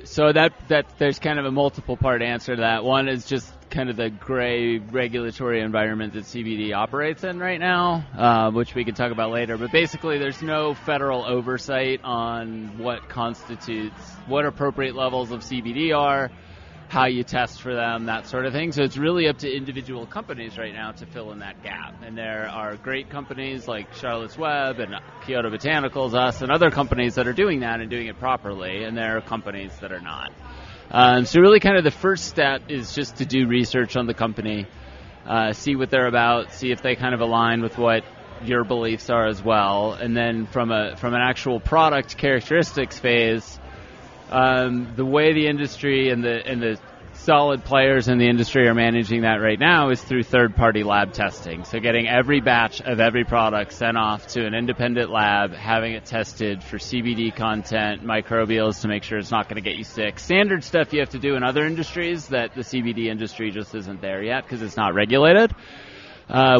So that there's kind of a multiple part answer to that. One is just kind of the gray regulatory environment that CBD operates in right now, which we can talk about later. But basically, there's no federal oversight on what appropriate levels of CBD are, how you test for them, that sort of thing. So it's really up to individual companies right now to fill in that gap. And there are great companies like Charlotte's Web and Kyoto Botanicals, us, and other companies that are doing that and doing it properly. And there are companies that are not. So really kind of the first step is just to do research on the company, see what they're about, see if they kind of align with what your beliefs are as well. And then from an actual product characteristics phase, the way the industry and the solid players in the industry are managing that right now is through third-party lab testing. So getting every batch of every product sent off to an independent lab, having it tested for CBD content, microbials to make sure it's not going to get you sick. Standard stuff you have to do in other industries that the CBD industry just isn't there yet because it's not regulated.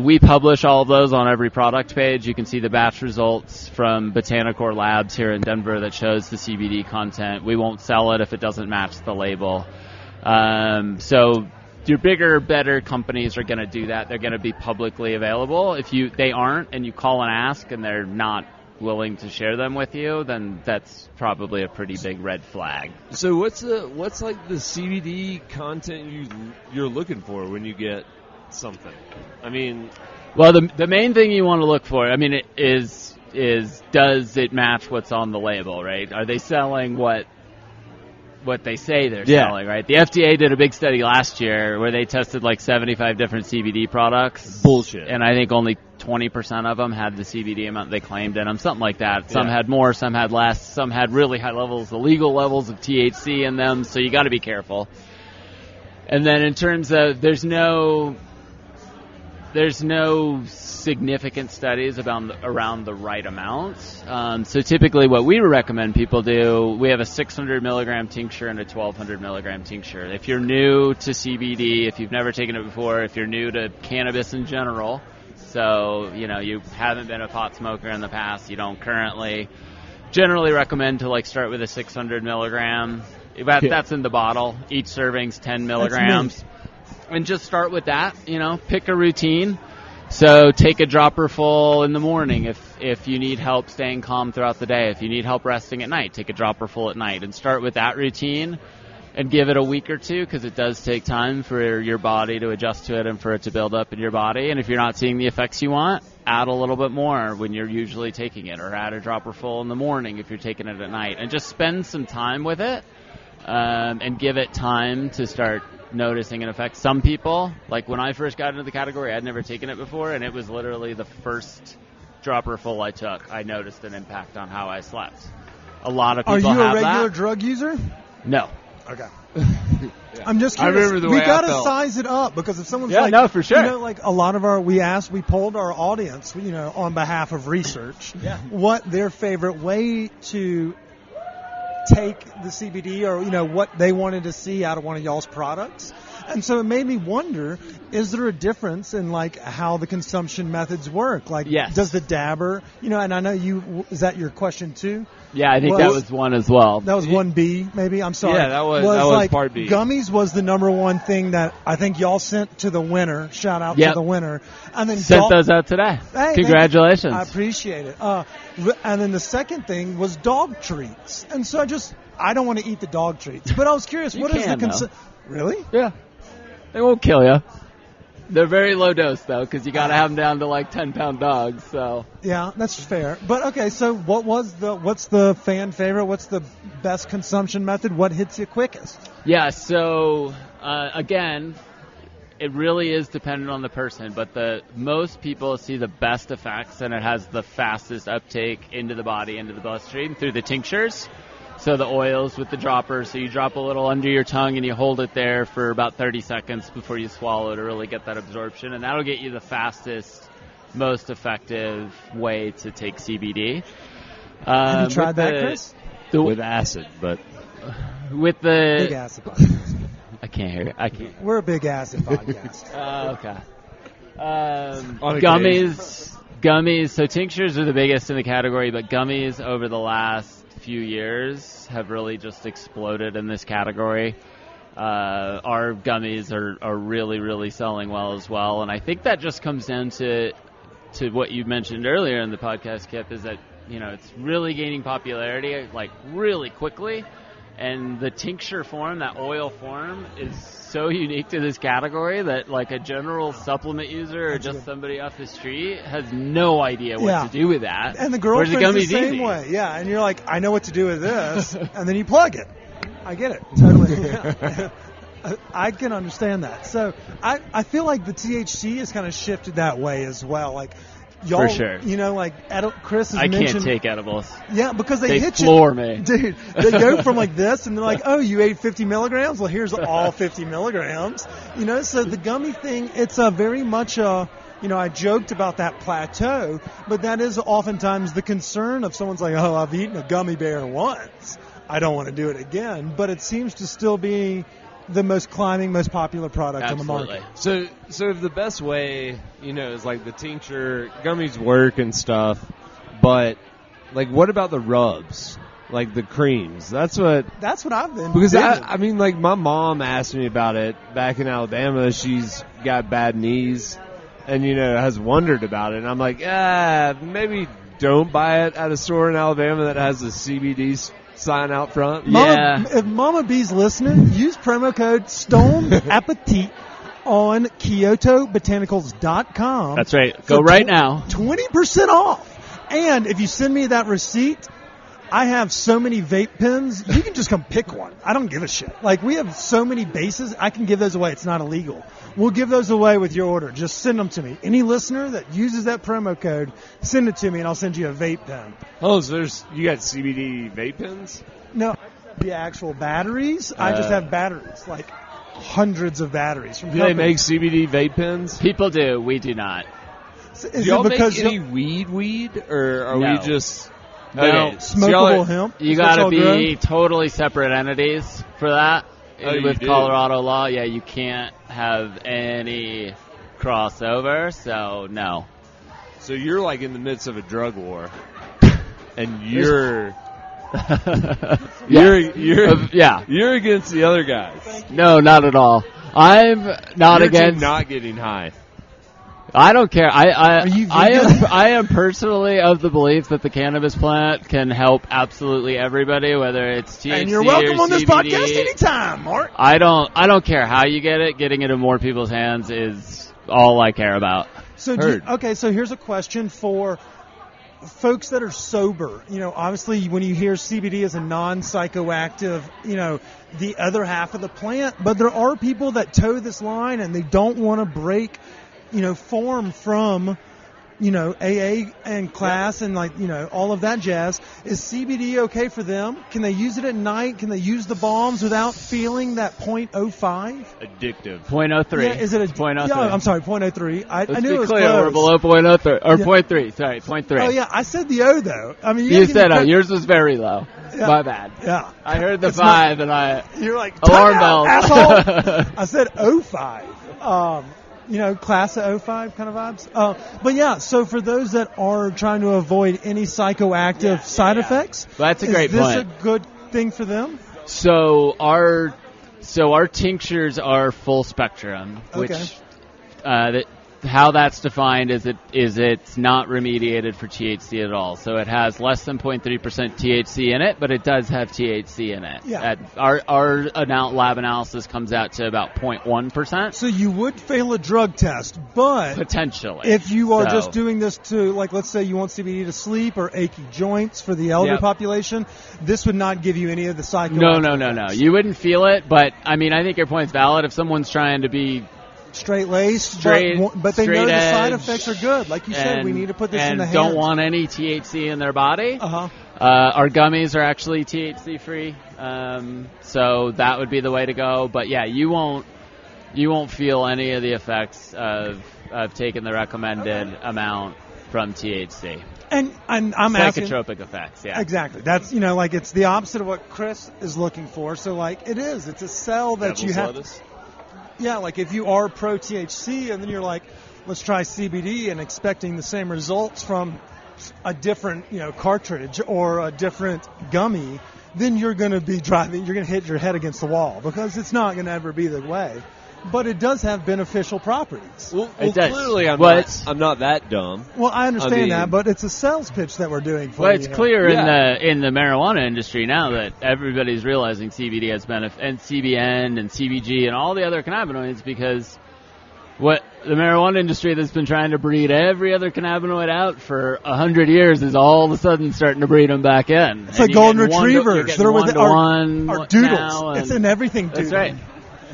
We publish all of those on every product page. You can see the batch results from Botanicor Labs here in Denver that shows the CBD content. We won't sell it if it doesn't match the label. So your bigger, better companies are going to do that. They're going to be publicly available. If they aren't and you call and ask and they're not willing to share them with you, then that's probably a pretty big red flag. So what's like the CBD content you're looking for when you get something? I mean, well, the main thing you want to look for, is does it match what's on the label, right? Are they selling what they say they're selling, right? The FDA did a big study last year where they tested like 75 different CBD products. Bullshit. And I think only 20% of them had the CBD amount they claimed in them, something like that. Some had more, some had less, some had really high levels, illegal levels of THC in them, so you got to be careful. And then in terms of there's no significant studies around the right amount. So typically what we recommend people do, we have a 600 milligram tincture and a 1200 milligram tincture. If you're new to CBD, if you've never taken it before, if you're new to cannabis in general, so you haven't been a pot smoker in the past, you don't currently, generally recommend to start with a 600 milligram. That's in the bottle. Each serving's 10 milligrams. And just start with that, pick a routine. So take a dropper full in the morning if you need help staying calm throughout the day. If you need help resting at night, take a dropper full at night. And start with that routine and give it a week or two because it does take time for your body to adjust to it and for it to build up in your body. And if you're not seeing the effects you want, add a little bit more when you're usually taking it, or add a dropper full in the morning if you're taking it at night. And just spend some time with it and give it time to start noticing an effect. Some people, like when I first got into the category, I'd never taken it before, and it was literally the first dropper full I took, I noticed an impact on how I slept. A lot of people have that. Are you a regular drug user? No. Okay. I'm just curious. I remember the way we got I to felt. size it up because if someone's for sure. A lot of we polled our audience, on behalf of research, what their favorite way to take the CBD or, what they wanted to see out of one of y'all's products. And so it made me wonder, is there a difference in, how the consumption methods work? Yes. Does the dabber, and I know is that your question too? Yeah, I think that was one as well. That was 1B, maybe? I'm sorry. Yeah, that was part B. Gummies was the number one thing that I think y'all sent to the winner. Shout out to the winner. And then sent those out today. Hey, congratulations. I appreciate it. And then the second thing was dog treats. And so I don't want to eat the dog treats. But I was curious, what is the Really? Yeah. They won't kill you. They're very low dose, though, because you got to have them down to 10-pound dogs. So yeah, that's fair. But okay, so what's the fan favorite? What's the best consumption method? What hits you quickest? Yeah. So again, it really is dependent on the person, but most people see the best effects, and it has the fastest uptake into the body, into the bloodstream through the tinctures. So the oils with the dropper, so you drop a little under your tongue and you hold it there for about 30 seconds before you swallow to really get that absorption. And that'll get you the fastest, most effective way to take CBD. Have you tried that, Chris? With acid, but... With the... Big acid podcast. I can't hear it. I can't. We're a big acid podcast. Okay. Gummies, so tinctures are the biggest in the category, but gummies over the last few years have really just exploded in this category. Our gummies are really, really selling well as well. And I think that just comes down to what you mentioned earlier in the podcast, Kip, is that, it's really gaining popularity, like, really quickly. And the tincture form, that oil form, is so unique to this category that, like, a general supplement user or just somebody off the street has no idea what to do with that. And the girlfriend's the same way. Yeah, and you're like, I know what to do with this. And then you plug it. I get it. Totally. Yeah. I can understand that. So I feel like the THC has kind of shifted that way as well. Like, y'all, for sure. Chris has I mentioned. Can't take edibles. Yeah, because they hit floor me. Dude, they go from like this and they're like, oh, you ate 50 milligrams? Well, here's all 50 milligrams. So the gummy thing, it's a very much I joked about that plateau, but that is oftentimes the concern of someone's like, oh, I've eaten a gummy bear once. I don't want to do it again. But it seems to still be the most popular product on the market. So if the best way, is like the tincture, gummies work and stuff, but like what about the rubs? Like the creams? That's what I've been. Because I mean, like my mom asked me about it back in Alabama. She's got bad knees and, has wondered about it. And I'm like, maybe don't buy it at a store in Alabama that has a CBD sign out front. If Mama B's listening, use promo code Stone Appetit on KyotoBotanicals.com. That's right. Go right now. 20% off. And if you send me that receipt, I have so many vape pens, you can just come pick one. I don't give a shit. Like, we have so many bases, I can give those away. It's not illegal. We'll give those away with your order. Just send them to me. Any listener that uses that promo code, send it to me and I'll send you a vape pen. Oh, so you got CBD vape pens? No, the actual batteries. I just have batteries, like hundreds of batteries. Do they make CBD vape pens? People do. We do not. Do y'all make any weed, or are we just... No, okay. Smokable hemp. You got to be totally separate entities for that. With Colorado law, you can't have any crossover, so no. So you're like in the midst of a drug war, and you're against the other guys. No, not at all. I'm not against not getting high. I don't care. I am personally of the belief that the cannabis plant can help absolutely everybody, whether it's THC and you're welcome or on this CBD. podcast anytime, Mark. I don't care how you get it. Getting it in more people's hands is all I care about. So so here's a question for folks that are sober. Obviously when you hear CBD as a non-psychoactive, the other half of the plant, but there are people that toe this line and they don't want to break form from, AA and class and all of that jazz. Is CBD okay for them? Can they use it at night? Can they use the bombs without feeling that 0.05? Addictive. 0.03. Yeah, is it 0.03? Yeah, I'm sorry, 0.03. I knew it was clear, close. We're below 0.03 or 0.3. Sorry, 0.3. Oh yeah, I said the O though. I mean, you said O. Yours was very low. Yeah. My bad. Yeah. I heard the 5 and you're like alarm bells. Asshole. I said 05. Class of 05 kind of vibes. But yeah, so for those that are trying to avoid any psychoactive side effects, well, that's a great point. Is this a good thing for them? So our tinctures are full spectrum, which how that's defined is it's not remediated for THC at all. So it has less than 0.3% THC in it, but it does have THC in it. Yeah. Our lab analysis comes out to about 0.1%. So you would fail a drug test, but potentially, if you are just doing this to, like, let's say you want CBD to sleep or achy joints for the elder population, this would not give you any of the psychoactive No. You wouldn't feel it, but I mean, I think your point's valid. If someone's trying to be straight-laced, but they know the side effects are good. Like you said, we need to put this in the hands. And don't want any THC in their body. Our gummies are actually THC-free, so that would be the way to go. But yeah, you won't feel any of the effects of taking the recommended amount from THC. And I'm asking psychotropic effects, yeah. Exactly. That's it's the opposite of what Chris is looking for. So it's a cell that you have. Yeah, like if you are pro THC and then you're like, let's try CBD and expecting the same results from a different, cartridge or a different gummy, then you're going to be driving, you're going to hit your head against the wall because it's not going to ever be the way. But it does have beneficial properties. Well, It does. clearly I'm not that dumb. Well, I understand I mean- that, but it's a sales pitch that we're doing for Well, you. it's clear Yeah. in the marijuana industry now that everybody's realizing CBD has benefit, and CBN and CBG and all the other cannabinoids, because what the marijuana industry that's been trying to breed every other cannabinoid out for 100 years is all of a sudden starting to breed them back in. It's like golden retrievers. They're with our doodles. It's in everything doodle. That's right.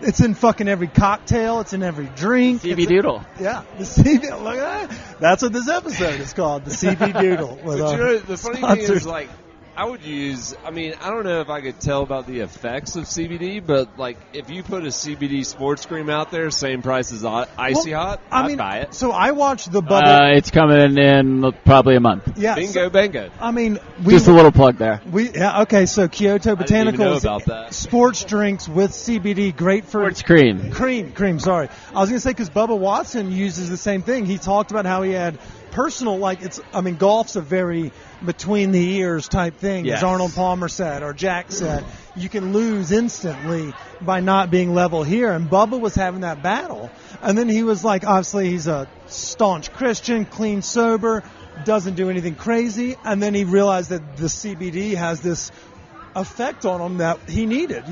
It's in fucking every cocktail. It's in every drink. CB Doodle. Yeah, the CB. Look at that. That's what this episode is called, the CB Doodle. But the funny thing sponsors. is, like, I would use, I don't know if I could tell about the effects of CBD, but, like, if you put a CBD sports cream out there, same price as Icy Hot, I'd buy it. So I watched the Bubba. It's coming in probably a month. Yeah. Bingo, bango. Just a little plug there. Okay, so Kyoto I didn't even know Botanicals about that. sports drinks with CBD, great for Sports cream. Cream, sorry. I was going to say, because Bubba Watson uses the same thing. He talked about how he had personal, golf's a very between the ears type thing, Yes. as Arnold Palmer said, or Jack said. You can lose instantly by not being level here. And Bubba was having that battle. And then he was like, obviously he's a staunch Christian, clean, sober, doesn't do anything crazy. And then he realized that the CBD has this effect on him that he needed,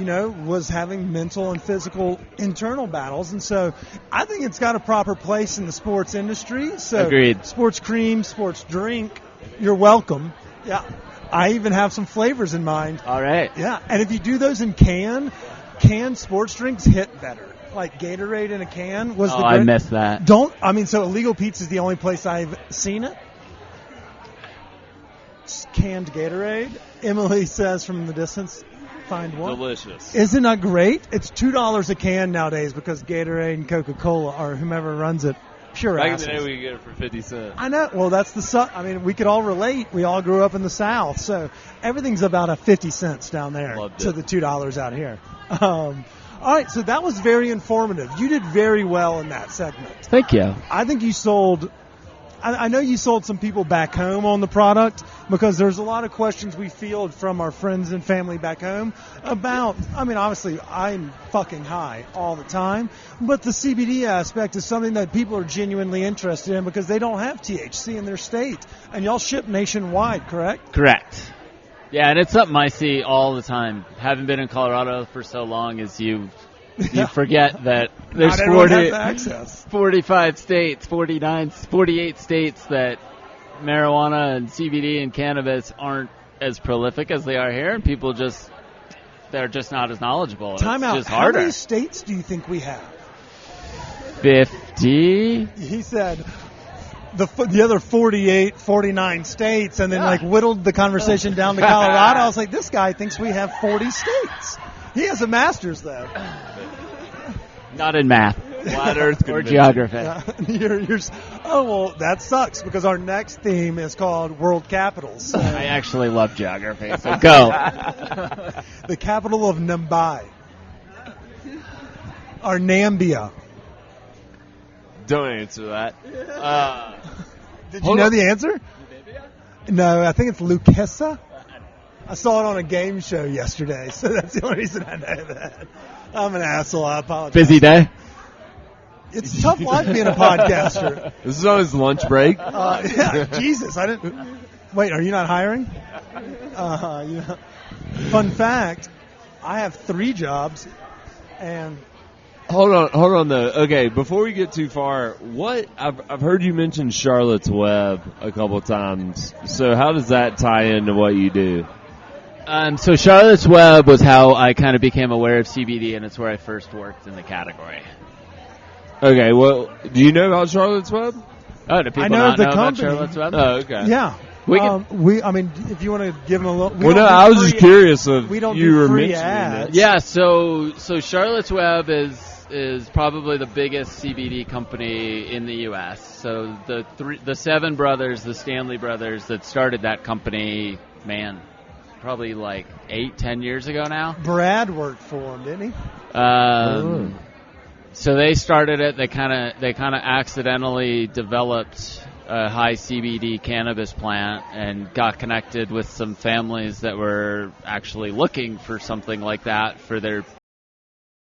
was having mental and physical internal battles. And so I think it's got a proper place in the sports industry. So Agreed. Sports cream, sports drink, you're welcome. Yeah. I even have some flavors in mind. All right. Yeah. And if you do those in canned sports drinks hit better. Like Gatorade in a can was the I missed that. So Illegal Pete's is the only place I've seen it. Canned Gatorade. Emily says from the distance, find one. Delicious. Isn't that great? It's $2 a can nowadays because Gatorade and Coca-Cola or whomever runs it, pure Back in assholes. the day, we could get it for 50 cents. I know. Well, that's we could all relate. We all grew up in the South, so everything's about a 50 cents down there Loved to it. the $2 out here. All right, so that was very informative. You did very well in that segment. Thank you. I think you sold. I know you sold some people back home on the product because there's a lot of questions we field from our friends and family back home about, obviously I'm fucking high all the time, but the CBD aspect is something that people are genuinely interested in because they don't have THC in their state. And y'all ship nationwide, correct? Correct. Yeah, and it's something I see all the time. Having been in Colorado for so long, is you forget that there's Not everyone has access. 45 states, 48 states that marijuana and CBD and cannabis aren't as prolific as they are here, and people they're just not as knowledgeable. Time it's out. just How harder. many states do you think we have? 50. He said the other 48, 49 states, and then whittled the conversation down to Colorado. I was like, this guy thinks we have 40 states. He has a master's, though. Not in math. Flat Earth or Convention. geography. Well, that sucks because our next theme is called World Capitals. So I actually love geography, so go. the capital of Namibia. Or Nambia. Don't answer that. Did you know the answer? No, I think it's Lucesa. I saw it on a game show yesterday, so that's the only reason I know that. I'm an asshole. I apologize. Busy day? It's tough life being a podcaster. This is on his lunch break. Jesus, I didn't. Wait, are you not hiring? Fun fact: I have 3 jobs, and Hold on though. Okay, before we get too far, I've heard you mention Charlotte's Web a couple times. So how does that tie into what you do? So Charlotte's Web was how I kind of became aware of CBD, and it's where I first worked in the category. Okay, well, do you know about Charlotte's Web? Oh, do people I know not the know about company. Charlotte's Web? Oh, okay. yeah, We can- if you want to give them a little. Well, no, I was just curious if we don't you do were free mentioning ads. it. Yeah, so Charlotte's Web is probably the biggest CBD company in the U.S. So the 7 brothers, the Stanley brothers that started that company, probably like 8-10 years ago now. Brad worked for him, didn't he? So they started it. They kind of accidentally developed a high CBD cannabis plant and got connected with some families that were actually looking for something like that for their